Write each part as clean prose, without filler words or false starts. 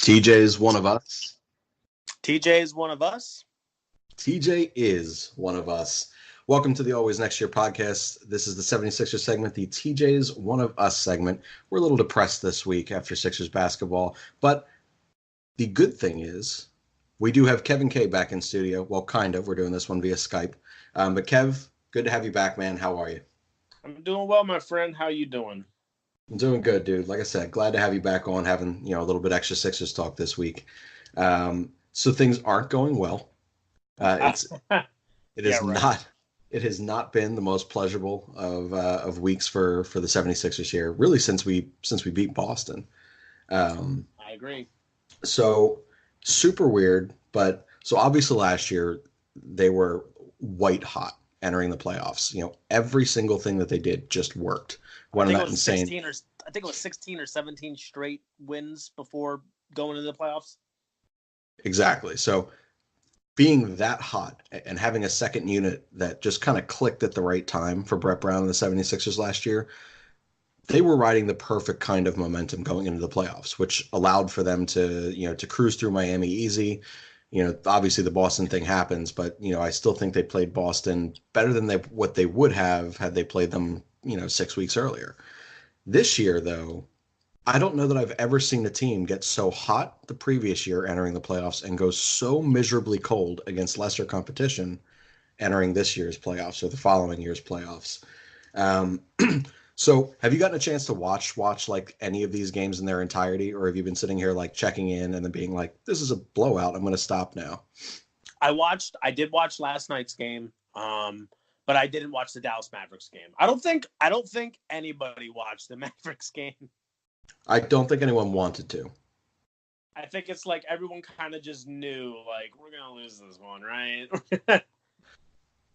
TJs One of Us. TJs One of Us. TJ is one of us. Welcome to the Always Next Year podcast. This is the 76ers segment, the TJs One of Us segment. We're a little depressed this week after Sixers basketball, but the good thing is we do have Kevin K back in studio. Well, kind of. We're doing this one via Skype. But Kev, good to have you back, man. How are you? I'm doing well, my friend. How you doing? I'm doing good, dude. Like I said, glad to have you back on, having a little bit extra Sixers talk this week. So things aren't going well. It Yeah, is right. not. It has not been the most pleasurable of weeks for the 76ers here, really since we beat Boston. I agree. So super weird, but so obviously last year they were white hot entering the playoffs. Every single thing that they did just worked. I One of think it that was insane. 16 or I think it was 16 or 17 straight wins before going into the playoffs. Exactly. So being that hot and having a second unit that just kind of clicked at the right time for Brett Brown and the 76ers last year, they were riding the perfect kind of momentum going into the playoffs, which allowed for them to cruise through Miami easy. Obviously the Boston thing happens, but I still think they played Boston better than what they would have had they played them, 6 weeks earlier. This year, though, I don't know that I've ever seen a team get so hot the previous year entering the playoffs and go so miserably cold against lesser competition entering this year's playoffs or the following year's playoffs. Um, so have you gotten a chance to watch like any of these games in their entirety, or have you been sitting here like checking in and then being like, this is a blowout, I'm going to stop now? I did watch last night's game, but I didn't watch the Dallas Mavericks game. I don't think anybody watched the Mavericks game. I don't think anyone wanted to. I think it's like everyone kind of just knew, like, we're gonna lose this one, right?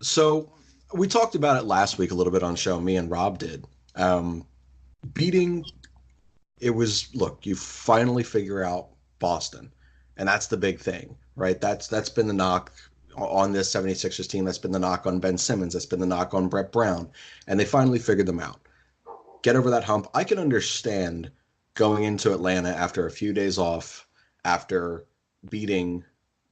So we talked about it last week a little bit on show. Me and Rob did. Beating it was look. You finally figure out Boston, and that's the big thing, right? That's been the knock on this 76ers team. That's been the knock on Ben Simmons. That's been the knock on Brett Brown, and they finally figured them out. Get over that hump. I can understand going into Atlanta after a few days off, after beating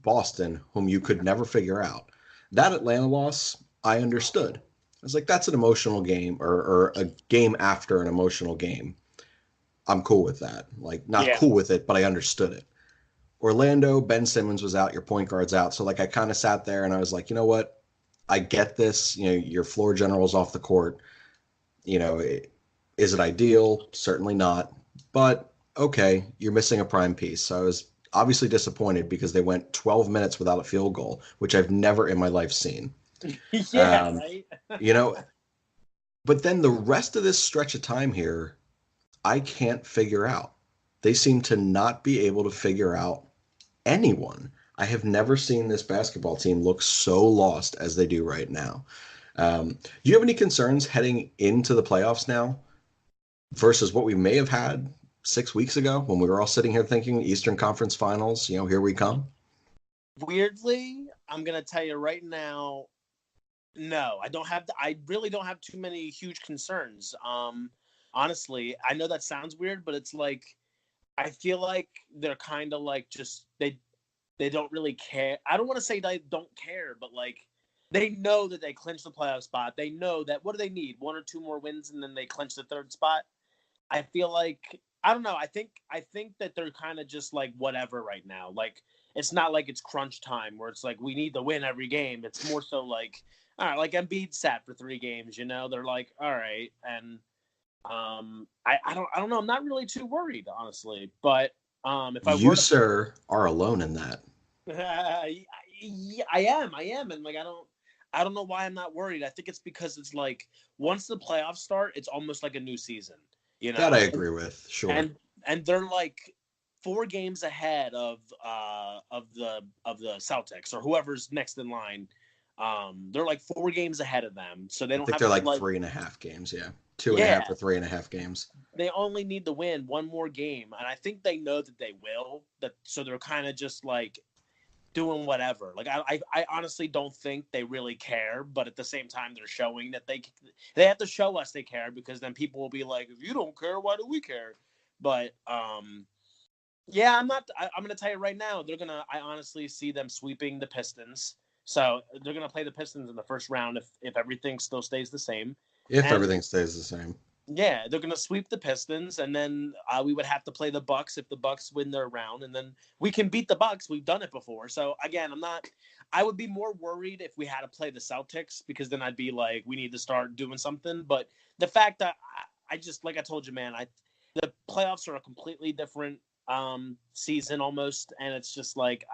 Boston, whom you could never figure out. That Atlanta loss, I understood. I was like, that's an emotional game or a game after an emotional game. I'm cool with that. Like, not Yeah. cool with it, but I understood it. Orlando, Ben Simmons was out, your point guard's out. So, like, I kind of sat there and I was like, you know what? I get this. Your floor general's off the court. Is it ideal? Certainly not. But okay, you're missing a prime piece. So I was obviously disappointed because they went 12 minutes without a field goal, which I've never in my life seen. Yeah, Um, right. you know, but then the rest of this stretch of time here, I can't figure out. They seem to not be able to figure out anyone. I have never seen this basketball team look so lost as they do right now. Do you have any concerns heading into the playoffs now versus what we may have had 6 weeks ago when we were all sitting here thinking Eastern Conference Finals, here we come? Weirdly, I'm gonna tell you right now, no, I really don't have too many huge concerns. Honestly, I know that sounds weird, but it's like I feel like they're kind of like just they don't really care. I don't want to say they don't care, but like they know that they clinch the playoff spot. They know that what do they need? One or two more wins and then they clinch the third spot. I feel like I don't know. I think that they're kind of just like whatever right now. Like it's not like it's crunch time where it's like we need to win every game. It's more so like all right, like Embiid sat for 3 games. They're like all right, and I don't know. I'm not really too worried honestly, but if I You, were to, sir, are alone in that. I am, and like I don't know why I'm not worried. I think it's because it's like once the playoffs start, it's almost like a new season, you That I know, agree with, sure. and they're like 4 games ahead of the Celtics or whoever's next in line. They're like 4 games ahead of them, so they I don't think have they're to like like 3.5 games, yeah. Two and a yeah. half or 3.5 games. They only need to win one more game, and I think they know that they will. So they're kind of just like doing whatever. Like I honestly don't think they really care, but at the same time, they're showing that they have to show us they care because then people will be like, if you don't care, why do we care? But Yeah, I'm gonna tell you right now. I honestly see them sweeping the Pistons. So they're gonna play the Pistons in the first round if everything still stays the same. If And everything stays the same. yeah, they're gonna sweep the Pistons, and then we would have to play the Bucks if the Bucks win their round, and then we can beat the Bucks. We've done it before. So again, I'm not. I would be more worried if we had to play the Celtics because then I'd be like, we need to start doing something. But the fact that I just like I told you, man, the playoffs are a completely different season almost, and it's just like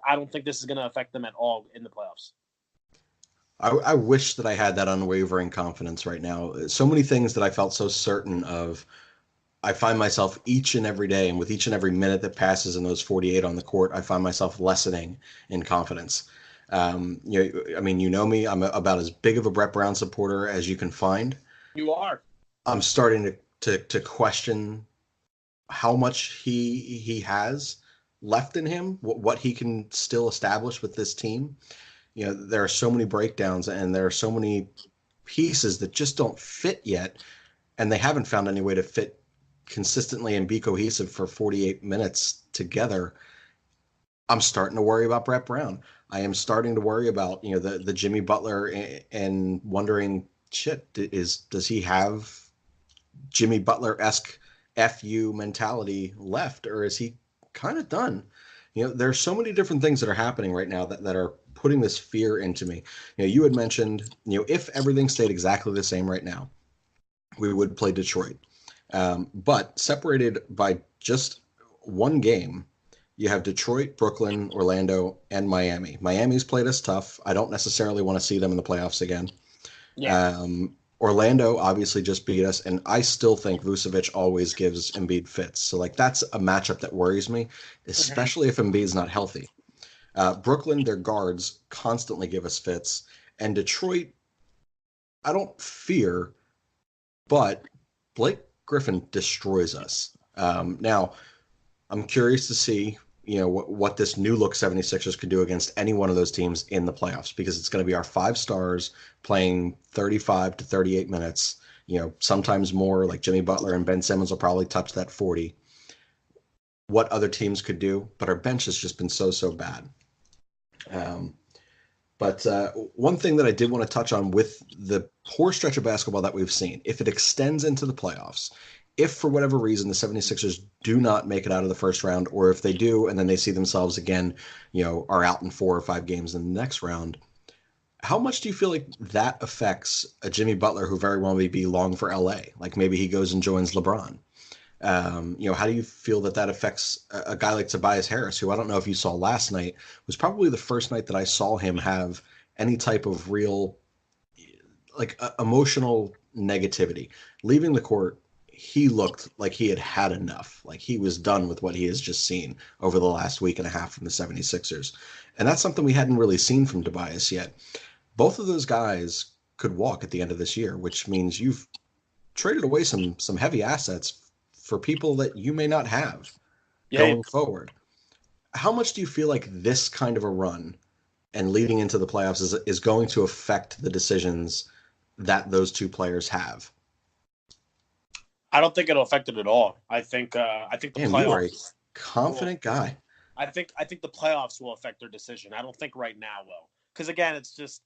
I don't think this is gonna affect them at all in the playoffs. I wish that I had that unwavering confidence right now. So many things that I felt so certain of. I find myself each and every day, and with each and every minute that passes in those 48 on the court, I find myself lessening in confidence. I mean, you know me. I'm about as big of a Brett Brown supporter as you can find. You are. I'm starting to question how much he has left in him, what he can still establish with this team. There are so many breakdowns and there are so many pieces that just don't fit yet, and they haven't found any way to fit consistently and be cohesive for 48 minutes together. I'm starting to worry about Brett Brown. I am starting to worry about the Jimmy Butler and wondering, shit, does he have Jimmy Butler-esque FU mentality left, or is he kind of done? There's so many different things that are happening right now that are putting this fear into me. You had mentioned, if everything stayed exactly the same right now, we would play Detroit. But separated by just one game, you have Detroit, Brooklyn, Orlando, and Miami. Miami's played us tough. I don't necessarily want to see them in the playoffs again. Yeah. Orlando obviously just beat us, and I still think Vucevic always gives Embiid fits. So like that's a matchup that worries me, especially if Embiid's not healthy. Brooklyn, their guards constantly give us fits, and Detroit, I don't fear, but Blake Griffin destroys us. Now, I'm curious to see, what this new look 76ers could do against any one of those teams in the playoffs, because it's going to be our five stars playing 35 to 38 minutes, sometimes more. Like Jimmy Butler and Ben Simmons will probably touch that 40. What other teams could do, but our bench has just been so bad. But one thing that I did want to touch on with the poor stretch of basketball that we've seen, if it extends into the playoffs, if for whatever reason the 76ers do not make it out of the first round, or if they do and then they see themselves again, are out in 4 or 5 games in the next round, how much do you feel like that affects a Jimmy Butler who very well may be long for LA? Like maybe he goes and joins LeBron. How do you feel that affects a guy like Tobias Harris, who I don't know if you saw last night, was probably the first night that I saw him have any type of real, like, emotional negativity. Leaving the court, he looked like he had had enough. Like he was done with what he has just seen over the last week and a half from the 76ers. And that's something we hadn't really seen from Tobias yet. Both of those guys could walk at the end of this year, which means you've traded away some heavy assets for people that you may not have Yeah. going forward. How much do you feel like this kind of a run and leading into the playoffs is going to affect the decisions that those two players have? I don't think it'll affect it at all. I think the Damn, you are a playoffs will. confident guy. I think the playoffs will affect their decision. I don't think right now will, because again, it's just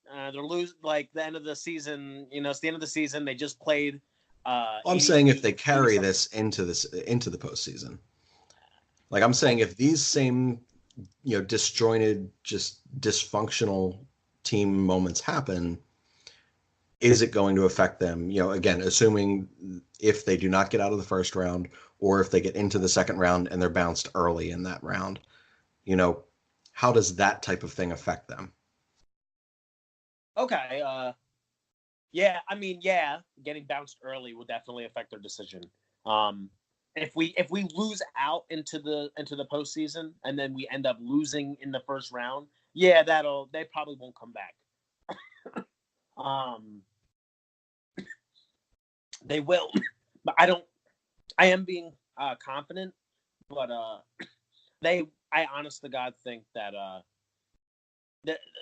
they're losing like the end of the season. It's the end of the season. They just played. I'm 80, saying if they 80 carry this into the postseason. Like I'm saying if these same disjointed, just dysfunctional team moments happen, is it going to affect them? Again, assuming if they do not get out of the first round, or if they get into the second round and they're bounced early in that round, how does that type of thing affect them? Okay. Yeah. I mean, yeah, getting bounced early will definitely affect their decision. Um, if we lose out into the postseason and then we end up losing in the first round, yeah, they probably won't come back. Um, they will, but I don't. I am being confident, but I honest to God think that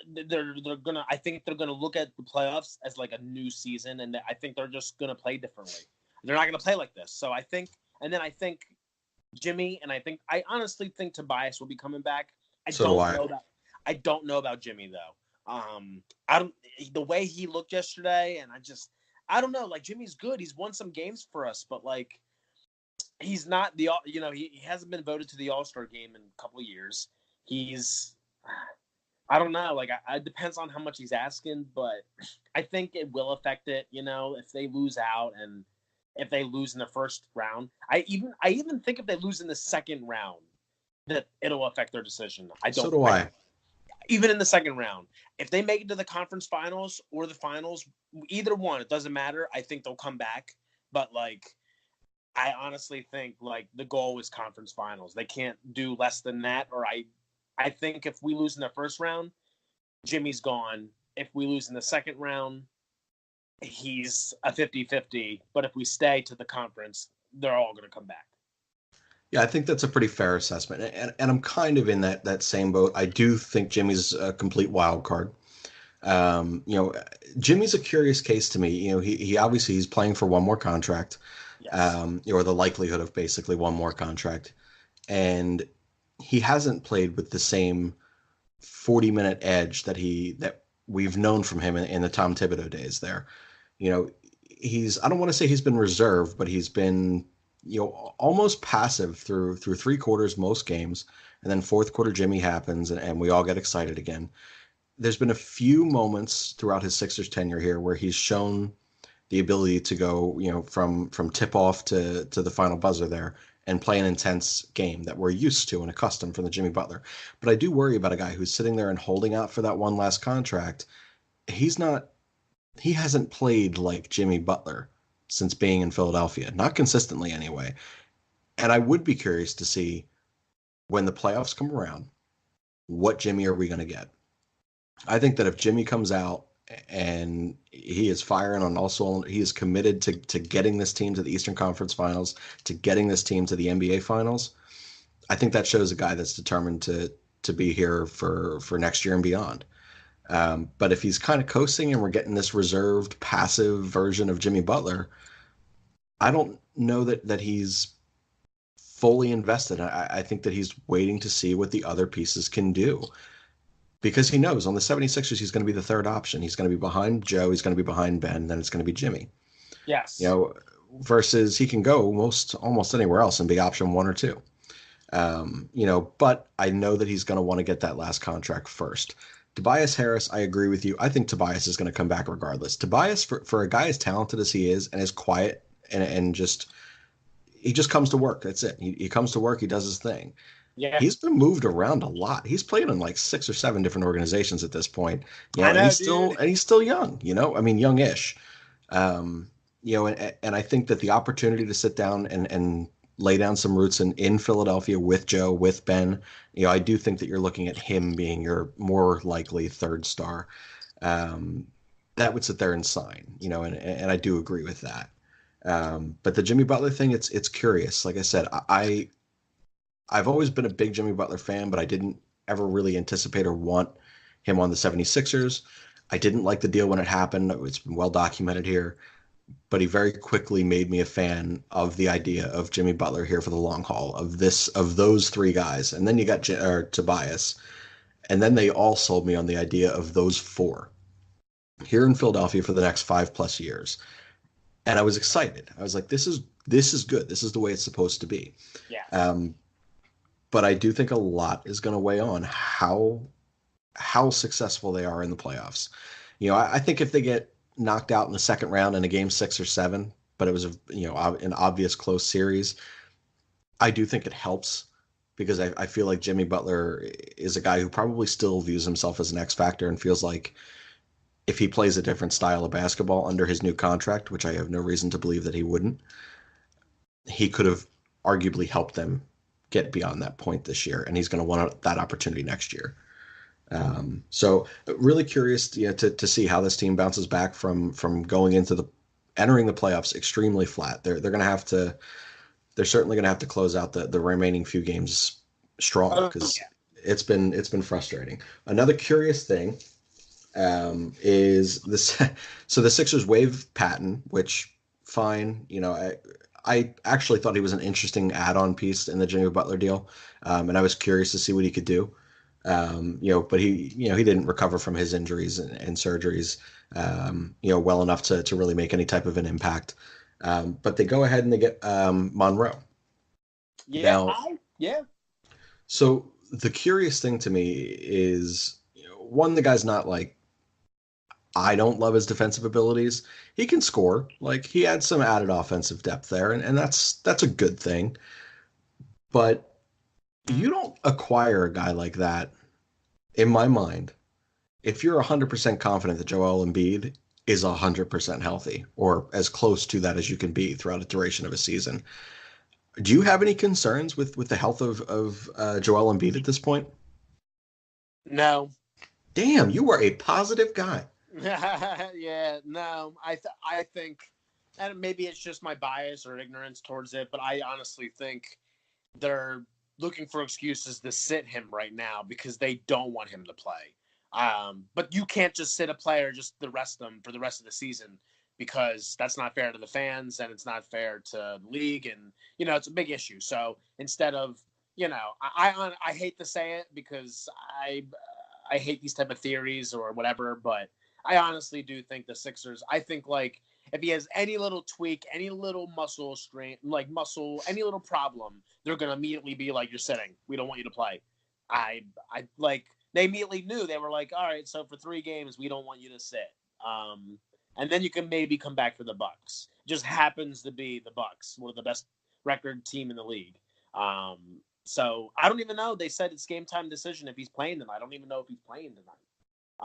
they're gonna. I think they're gonna look at the playoffs as like a new season, and I think they're just gonna play differently. They're not gonna play like this. So I think, and then I think Jimmy, and I honestly think Tobias will be coming back. I So do don't I. know about I don't know about Jimmy though. I don't the way he looked yesterday, and I don't know. Like Jimmy's good. He's won some games for us, but like he's not he hasn't been voted to the All-Star game in a couple of years. He's I don't know. Like, it depends on how much he's asking, but I think it will affect it. If they lose out and if they lose in the first round, I even think if they lose in the second round, that it'll affect their decision. So do I. Even in the second round, if they make it to the conference finals or the finals, either one, it doesn't matter. I think they'll come back, but like, I honestly think like the goal is conference finals. They can't do less than that, or I think if we lose in the first round, Jimmy's gone. If we lose in the second round, he's a 50-50. But if we stay to the conference, they're all going to come back. Yeah, I think that's a pretty fair assessment, and I'm kind of in that same boat. I do think Jimmy's a complete wild card. You know, Jimmy's a curious case to me. You know, he obviously he's playing for one more contract, Yes. or the likelihood of basically one more contract, and he hasn't played with the same 40-minute edge that we've known from him in the Tom Thibodeau days there. You know, I don't want to say he's been reserved, but he's been, almost passive through three quarters most games, and then fourth quarter Jimmy happens and we all get excited again. There's been a few moments throughout his Sixers tenure here where he's shown the ability to go, from tip off to the final buzzer there and play an intense game that we're used to and accustomed from the Jimmy Butler. But I do worry about a guy who's sitting there and holding out for that one last contract. He's not he hasn't played like Jimmy Butler since being in Philadelphia, not consistently anyway. And I would be curious to see when the playoffs come around, what Jimmy are we going to get? I think that if Jimmy comes out and he is firing on all cylinders, he is committed to getting this team to the Eastern Conference Finals, to getting this team to the NBA Finals. I think that shows a guy that's determined to be here for next year and beyond. But if he's kind of coasting and we're getting this reserved, passive version of Jimmy Butler, I don't know that he's fully invested. I think that he's waiting to see what the other pieces can do because he knows on the 76ers, he's going to be the third option. He's going to be behind Joe. He's going to be behind Ben. Then it's going to be Jimmy. Yes. Versus he can go almost anywhere else and be option one or two. But I know that he's going to want to get that last contract first. Tobias Harris, I agree with you. I think Tobias is going to come back regardless. Tobias, for a guy as talented as he is and as quiet and just he just comes to work. That's it. He comes to work. He does his thing. Yeah. He's been moved around a lot. He's played in like 6 or 7 different organizations at this point. I know, and he's still young. I mean, youngish. And I think that the opportunity to sit down and lay down some roots in Philadelphia with Joe, with Ben, I do think that you're looking at him being your more likely third star. That would sit there and sign, and I do agree with that. But the Jimmy Butler thing, it's curious. Like I said, I've always been a big Jimmy Butler fan, but I didn't ever really anticipate or want him on the 76ers. I didn't like the deal when it happened. It's been well documented here. But he very quickly made me a fan of the idea of Jimmy Butler here for the long haul, of those three guys. And then you got Tobias. And then they all sold me on the idea of those four here in Philadelphia for the next 5+ years. And I was excited. I was like, this is good. This is the way it's supposed to be. Yeah. But I do think a lot is going to weigh on how successful they are in the playoffs. I think if they get knocked out in the second round in a game 6 or 7, but it was an obvious close series, I do think it helps because I feel like Jimmy Butler is a guy who probably still views himself as an X factor and feels like if he plays a different style of basketball under his new contract, which I have no reason to believe that he wouldn't, he could have arguably helped them get beyond that point this year, and he's going to want that opportunity next year. So really curious to see how this team bounces back from going into entering the playoffs extremely flat. They're going to have to, they're certainly going to have to close out the remaining few games strong because it's been frustrating. Another curious thing is this. So the Sixers waive Patton, which fine. I actually thought he was an interesting add-on piece in the Jimmy Butler deal, and I was curious to see what he could do. But he didn't recover from his injuries and surgeries, well enough to really make any type of an impact. But they go ahead and they get Monroe. Yeah, Now, yeah. so the curious thing to me is, one, the guy's not like, I don't love his defensive abilities. He can score. Like, he adds some added offensive depth there, and that's a good thing. But you don't acquire a guy like that, in my mind, if you're 100% confident that Joel Embiid is 100% healthy, or as close to that as you can be throughout a duration of a season. Do you have any concerns with the health of Joel Embiid at this point? No. Damn, you are a positive guy. Yeah, no. I think, and maybe it's just my bias or ignorance towards it, but I honestly think they're looking for excuses to sit him right now because they don't want him to play. But you can't just sit a player just the rest of them for the rest of the season because that's not fair to the fans and it's not fair to the league, and it's a big issue. So instead of I hate to say it because I hate these type of theories or whatever, but I honestly do think the Sixers. I think like if he has any little tweak, any little muscle strain, like muscle, any little problem, they're gonna immediately be like, "You're sitting. We don't want you to play." I like they immediately knew they were like, "All right, so for 3 games, we don't want you to sit." And then you can maybe come back for the Bucks. Just happens to be the Bucks, one of the best record team in the league. So I don't even know. They said it's game time decision if he's playing tonight. I don't even know if he's playing tonight.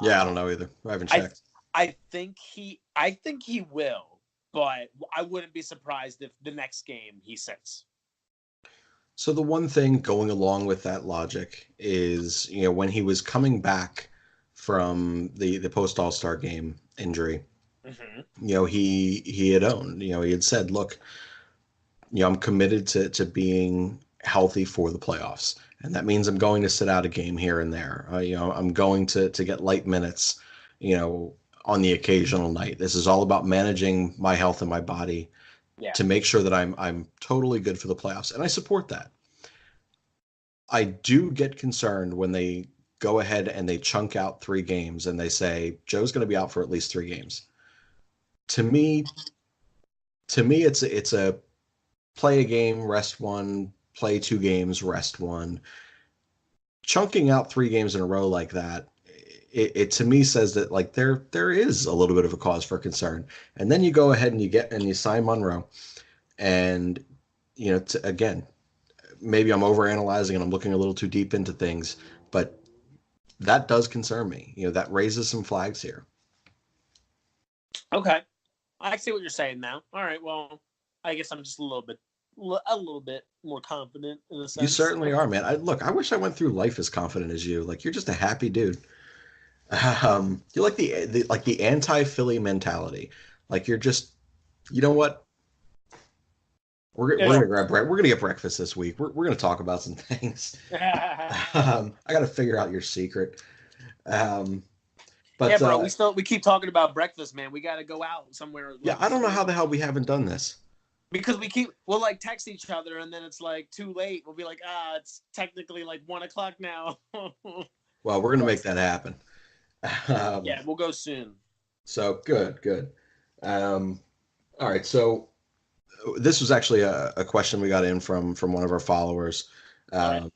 Yeah, I don't know either. I haven't I checked. I think he will, but I wouldn't be surprised if the next game he sits. So the one thing going along with that logic is, when he was coming back from the post All-Star game injury, Mm-hmm. he had owned, he had said, look, I'm committed to being healthy for the playoffs. And that means I'm going to sit out a game here and there. I'm going to get light minutes, on the occasional night. This is all about managing my health and my body Yeah. to make sure that I'm totally good for the playoffs. And I support that. I do get concerned when they go ahead and they chunk out 3 games and they say Joe's going to be out for at least 3 games. To me, it's a play a game, rest one, play 2 games, rest one. Chunking out 3 games in a row like that, it to me says that like there is a little bit of a cause for concern. And then you go ahead and you sign Monroe, and again, maybe I'm overanalyzing and I'm looking a little too deep into things, but that does concern me. That raises some flags here. Okay. I see what you're saying now. All right. Well, I guess I'm just a little bit more confident in a You sense. certainly are, man. I wish I went through life as confident as you. Like, you're just a happy dude. You're like the anti-Philly mentality. Like, you're just, you know what? We're Yeah. gonna we're gonna get breakfast this week. We're gonna talk about some things. I got to figure out your secret. Um, Yeah, but bro. We keep talking about breakfast, man. We got to go out somewhere yeah, like I don't know how the hell we haven't done this. because we'll like text each other and then it's like too late. We'll be like, it's technically like 1 o'clock now. Well, we're gonna make that happen. Um, Yeah, we'll go soon. so good. Um, all right, so this was actually a question we got in from one of our followers. All right. Um,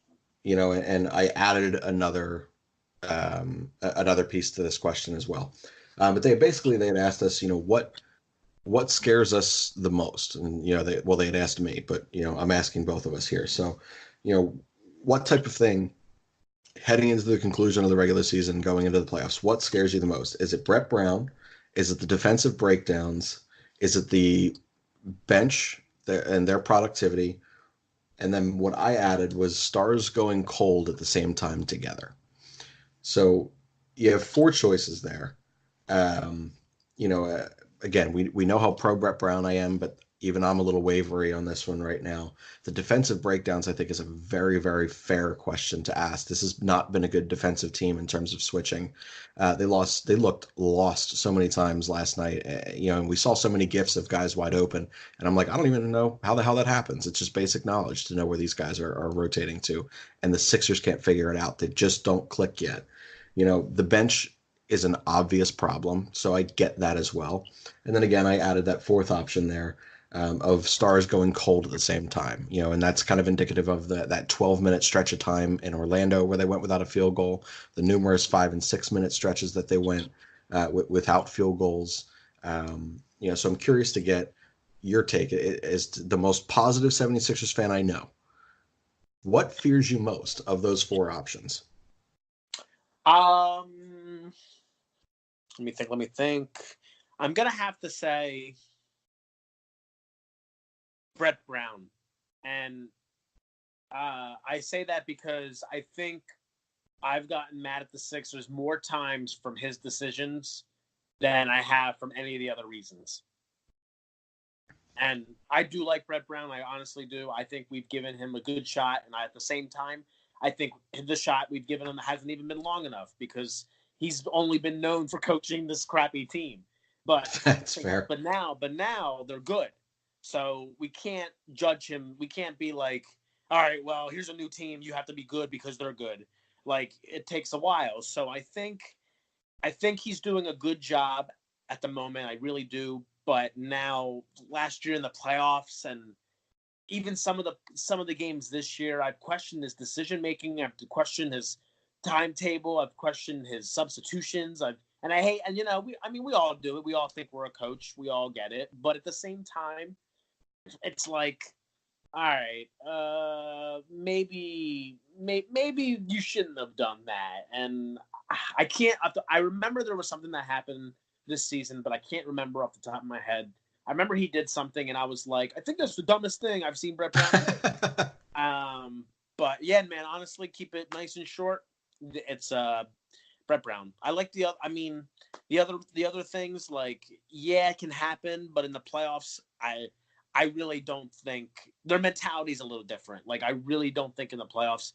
and I added another piece to this question as well. But they had asked us, what scares us the most, and they had asked me, but I'm asking both of us here. So, what type of thing heading into the conclusion of the regular season, going into the playoffs, what scares you the most? Is it Brett Brown? Is it the defensive breakdowns? Is it the bench and their productivity? And then what I added was stars going cold at the same time together. So you have 4 choices there. Um, you know, uh, Again, we know how pro Brett Brown I am, but even I'm a little wavery on this one right now. The defensive breakdowns, I think, is a very, very fair question to ask. This has not been a good defensive team in terms of switching. They looked lost so many times last night. And we saw so many gifs of guys wide open, and I'm like, I don't even know how the hell that happens. It's just basic knowledge to know where these guys are rotating to, and the Sixers can't figure it out. They just don't click yet. The bench is an obvious problem, so I get that as well. And then again, I added that fourth option there of stars going cold at the same time, and that's kind of indicative of that 12-minute stretch of time in Orlando where they went without a field goal, the numerous 5 and 6 minute stretches that they went without field goals. So I'm curious to get your take as the most positive 76ers fan I know. What fears you most of those four options? Let me think. I'm gonna have to say Brett Brown, and I say that because I think I've gotten mad at the Sixers more times from his decisions than I have from any of the other reasons. And I do like Brett Brown. I honestly do. I think we've given him a good shot, and at the same time, I think the shot we've given him hasn't even been long enough because he's only been known for coaching this crappy team. But That's fair. But now they're good. So we can't judge him. We can't be like, all right, well, here's a new team. You have to be good because they're good. Like it takes a while. So I think he's doing a good job at the moment. I really do. But now, last year in the playoffs, and even some of the games this year, I've questioned his decision making. I've questioned his timetable. I've questioned his substitutions. I hate, and we all do it. We all think we're a coach. We all get it. But at the same time, it's like, all right, maybe you shouldn't have done that. And I can't. I remember there was something that happened this season, but I can't remember off the top of my head. I remember he did something, and I was like, I think that's the dumbest thing I've seen Brett Brown. But yeah, man, honestly, keep it nice and short. It's Brett Brown. I like the other things. Like, yeah, it can happen, but in the playoffs, I really don't think their mentality is a little different. Like, I really don't think in the playoffs,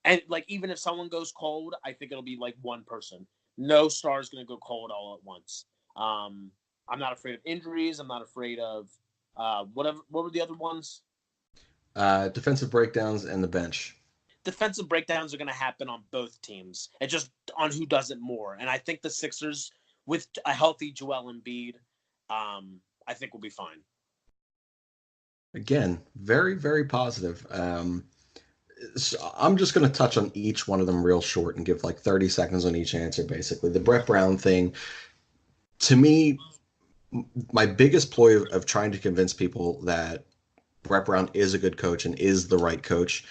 and like even if someone goes cold, I think it'll be like one person. No star is going to go cold all at once. I'm not afraid of injuries. I'm not afraid of whatever. What were the other ones? Defensive breakdowns and the bench. Defensive breakdowns are going to happen on both teams. It's just on who does it more. And I think the Sixers, with a healthy Joel Embiid, I think will be fine. Again, very, very positive. So I'm just going to touch on each one of them real short and give like 30 seconds on each answer, basically. The Brett Brown thing, to me, my biggest ploy of trying to convince people that Brett Brown is a good coach and is the right coach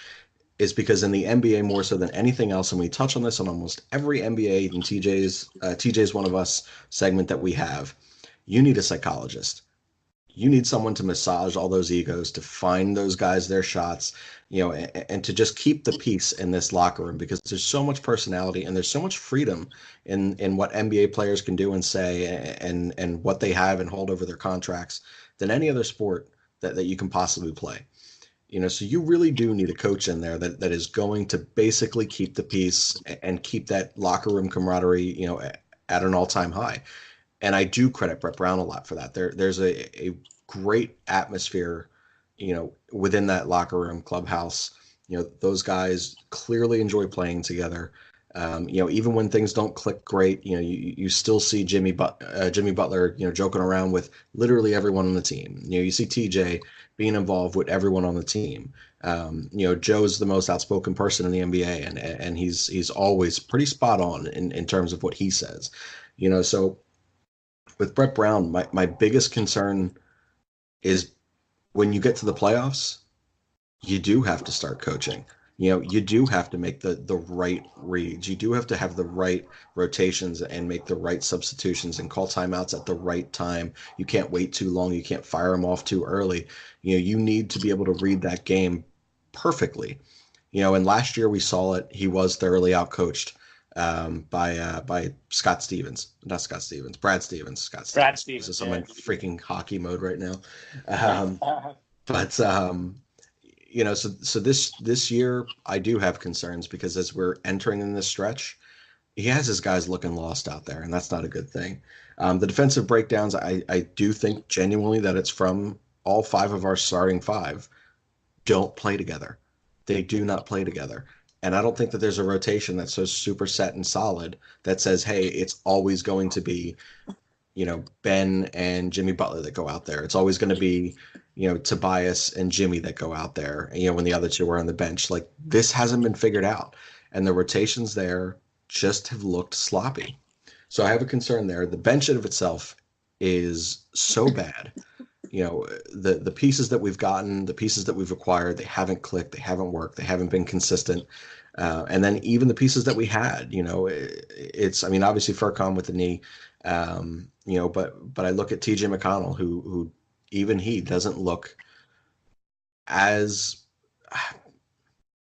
is because in the NBA more so than anything else, and we touch on this on almost every NBA and TJ's One of Us segment that we have, you need a psychologist. You need someone to massage all those egos, to find those guys their shots, and to just keep the peace in this locker room because there's so much personality and there's so much freedom in what NBA players can do and say and what they have and hold over their contracts than any other sport that you can possibly play. So you really do need a coach in there that is going to basically keep the peace and keep that locker room camaraderie, at an all-time high. And I do credit Brett Brown a lot for that. There's a great atmosphere, within that locker room clubhouse. Those guys clearly enjoy playing together. Even when things don't click great, you still see Jimmy Butler, joking around with literally everyone on the team. You see TJ being involved with everyone on the team. Joe's the most outspoken person in the NBA, and he's always pretty spot on in terms of what he says. So with Brett Brown, my biggest concern is when you get to the playoffs, you do have to start coaching. You do have to make the right reads. You do have to have the right rotations and make the right substitutions and call timeouts at the right time. You can't wait too long. You can't fire them off too early. You need to be able to read that game perfectly. And last year we saw it. He was thoroughly outcoached. by Scott Stevens, not Scott Stevens, Brad Stevens, Scott Brad Stevens. Stevens, I'm yeah. in freaking hockey mode right now. Yeah. Um, but so this year I do have concerns because as we're entering in this stretch, he has his guys looking lost out there, and that's not a good thing. The defensive breakdowns, I do think genuinely that it's from all five of our starting five don't play together. They do not play together. And I don't think that there's a rotation that's so super set and solid that says, hey, it's always going to be, Ben and Jimmy Butler that go out there. It's always going to be, Tobias and Jimmy that go out there, when the other two are on the bench. Like this hasn't been figured out. And the rotations there just have looked sloppy. So I have a concern there. The bench of itself is so bad. The pieces that we've gotten, the pieces that we've acquired, they haven't clicked, they haven't worked, they haven't been consistent. And then even the pieces that we had, it's I mean obviously Furcon with the knee, but I look at TJ McConnell who even he doesn't look as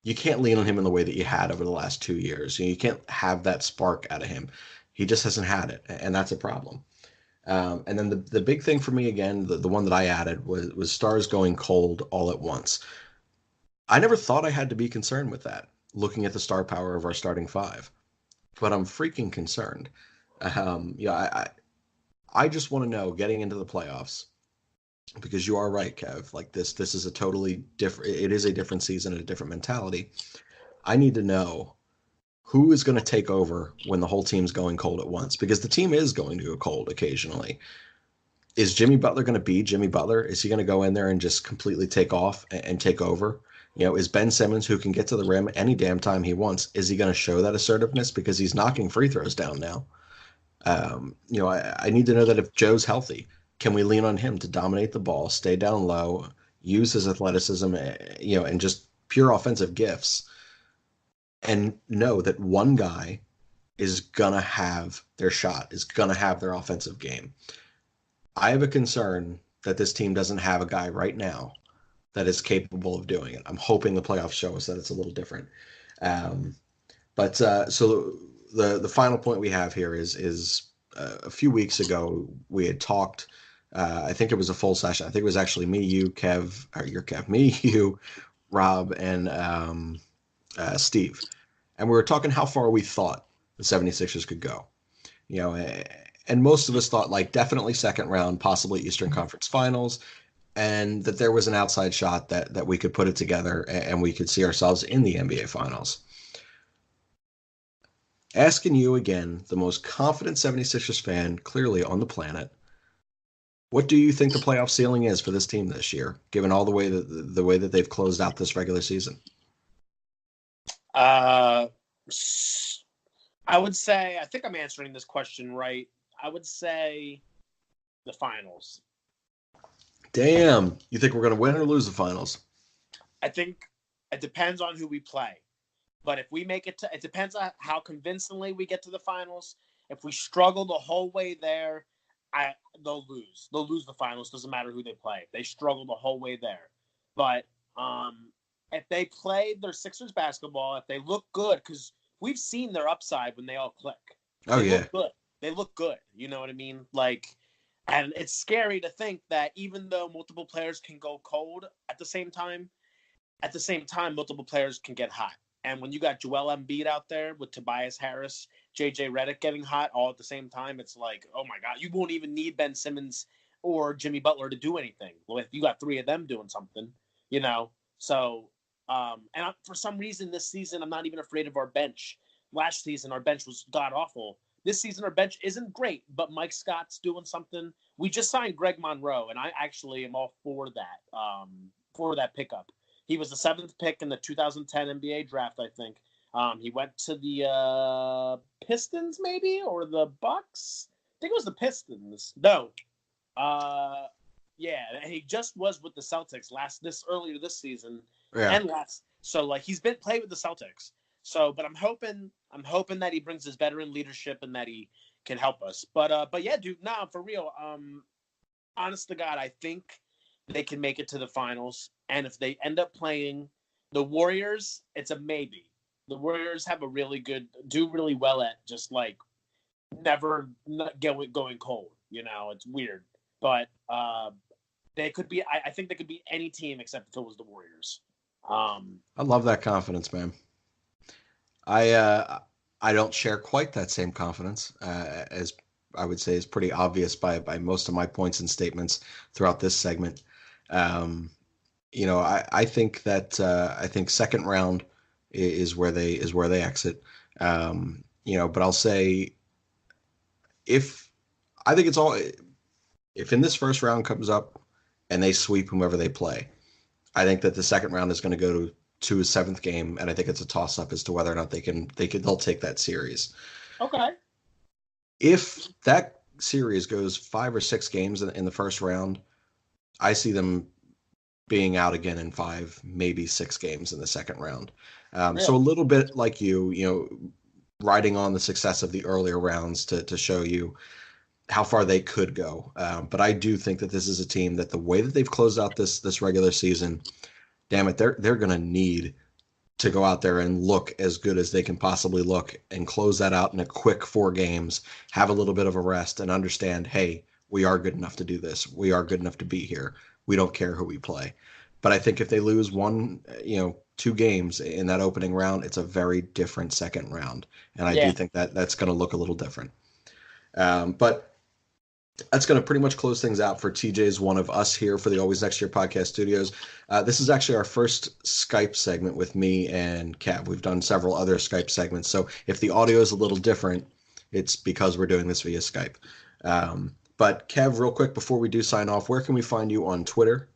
you can't lean on him in the way that you had over the last 2 years. You can't have that spark out of him. He just hasn't had it, and that's a problem. And then the big thing for me again, the one that I added was stars going cold all at once. I never thought I had to be concerned with that, looking at the star power of our starting five, but I'm freaking concerned. I just want to know getting into the playoffs because you are right, Kev. Like this is a totally different. It is a different season and a different mentality. I need to know who is going to take over when the whole team's going cold at once because the team is going to go cold occasionally. Is Jimmy Butler going to be Jimmy Butler? Is he going to go in there and just completely take off and take over? Is Ben Simmons, who can get to the rim any damn time he wants, is he going to show that assertiveness because he's knocking free throws down now? I need to know that if Joe's healthy, can we lean on him to dominate the ball, stay down low, use his athleticism, and just pure offensive gifts, and know that one guy is gonna have their shot, is gonna have their offensive game. I have a concern that this team doesn't have a guy right now that is capable of doing it. I'm hoping the playoffs show us that it's a little different. Um, but the final point we have here is a few weeks ago we had talked. I think it was a full session. I think it was actually me, you, Kev, or your Kev, me, you, Rob, and Steve, and we were talking how far we thought the 76ers could go. You know, and most of us thought like definitely second round, possibly Eastern Conference Finals, and that there was an outside shot that we could put it together and we could see ourselves in the NBA Finals. Asking you again, the most confident 76ers fan clearly on the planet, what do you think the playoff ceiling is for this team this year, given all the way that they've closed out this regular season? Uh, I would say I think I'm answering this question right. I would say the finals. Damn, you think we're going to win or lose the finals? I think it depends on who we play. But if we make it to, it depends on how convincingly we get to the finals. If we struggle the whole way there, they'll lose. They'll lose the finals. Doesn't matter who they play. They struggle the whole way there. But if they play their Sixers basketball, if they look good, because we've seen their upside when they all click. Oh They yeah. look good. They look good. You know what I mean? Like, and it's scary to think that even though multiple players can go cold at the same time, multiple players can get hot. And when you got Joel Embiid out there with Tobias Harris, JJ Redick getting hot all at the same time, it's like, oh my God, you won't even need Ben Simmons or Jimmy Butler to do anything. Well, if you got three of them doing something, you know. So, for some reason this season, I'm not even afraid of our bench. Last season, our bench was god awful. This season, our bench isn't great, but Mike Scott's doing something. We just signed Greg Monroe, and I actually am all for that pickup. He was the seventh pick in the 2010 NBA draft, I think. He went to the Pistons, maybe, or the Bucks. I think it was the Pistons. No, yeah, and he just was with the Celtics earlier this season Yeah. and last. So like he's been played with the Celtics. So, but I'm hoping that he brings his veteran leadership and that he can help us. But yeah, dude, nah, for real. Honest to God, I think they can make it to the finals. And if they end up playing the Warriors, it's a maybe. The Warriors have do really well at just like never not going cold. It's weird, but they could be. I think they could be any team except if it was the Warriors. I love that confidence, man. I don't share quite that same confidence, as I would say is pretty obvious by most of my points and statements throughout this segment. Um, I think that I think second round is where they exit. But I'll say if I think it's all if in this first round comes up and they sweep whomever they play, I think that the second round is going to go to a seventh game, and I think it's a toss up as to whether or not they'll take that series. Okay. If that series goes 5 or 6 games in the first round, I see them being out again in 5, maybe 6 games in the second round. Really? So a little bit like riding on the success of the earlier rounds to show you how far they could go. But I do think that this is a team that the way that they've closed out this regular season, damn it, they're going to need to go out there and look as good as they can possibly look and close that out in a quick 4 games, have a little bit of a rest and understand, hey, we are good enough to do this. We are good enough to be here. We don't care who we play. But I think if they lose 2 games in that opening round, it's a very different second round. And I do think that that's going to look a little different. But that's going to pretty much close things out for TJ's One of Us here for the Always Next Year podcast studios. This is actually our first Skype segment with me and Kev. We've done several other Skype segments. So if the audio is a little different, it's because we're doing this via Skype. But Kev, real quick, before we do sign off, where can we find you on Twitter?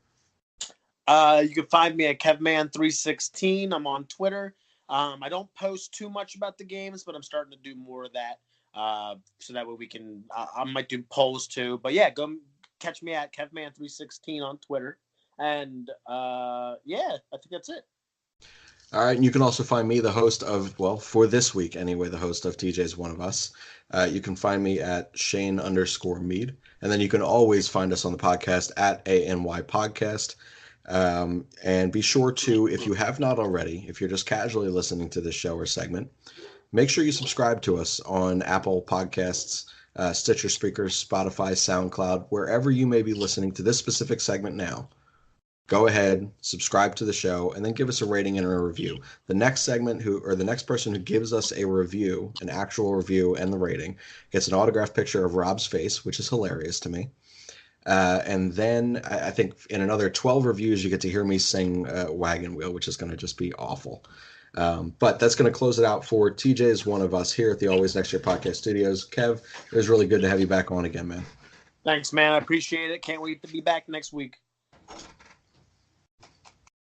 You can find me at KevMan316. I'm on Twitter. I don't post too much about the games, but I'm starting to do more of that. So that way we can, I might do polls too, but yeah, go catch me at KevMan316 on Twitter. And, I think that's it. All right. And you can also find me, the host of, well, for this week anyway, the host of TJ's One of Us. You can find me at Shane_Mead. And then you can always find us on the podcast at ANY Podcast. And be sure to, if you have not already, if you're just casually listening to this show or segment, make sure you subscribe to us on Apple Podcasts, Stitcher Speakers, Spotify, SoundCloud, wherever you may be listening to this specific segment now. Go ahead, subscribe to the show, and then give us a rating and a review. The next segment the next person who gives us a review, an actual review and the rating, gets an autographed picture of Rob's face, which is hilarious to me. And then I think in another 12 reviews, you get to hear me sing Wagon Wheel, which is going to just be awful. But that's going to close it out for TJ's One of Us here at the Always Next Year podcast studios. Kev, it was really good to have you back on again, man. Thanks, man. I appreciate it. Can't wait to be back next week.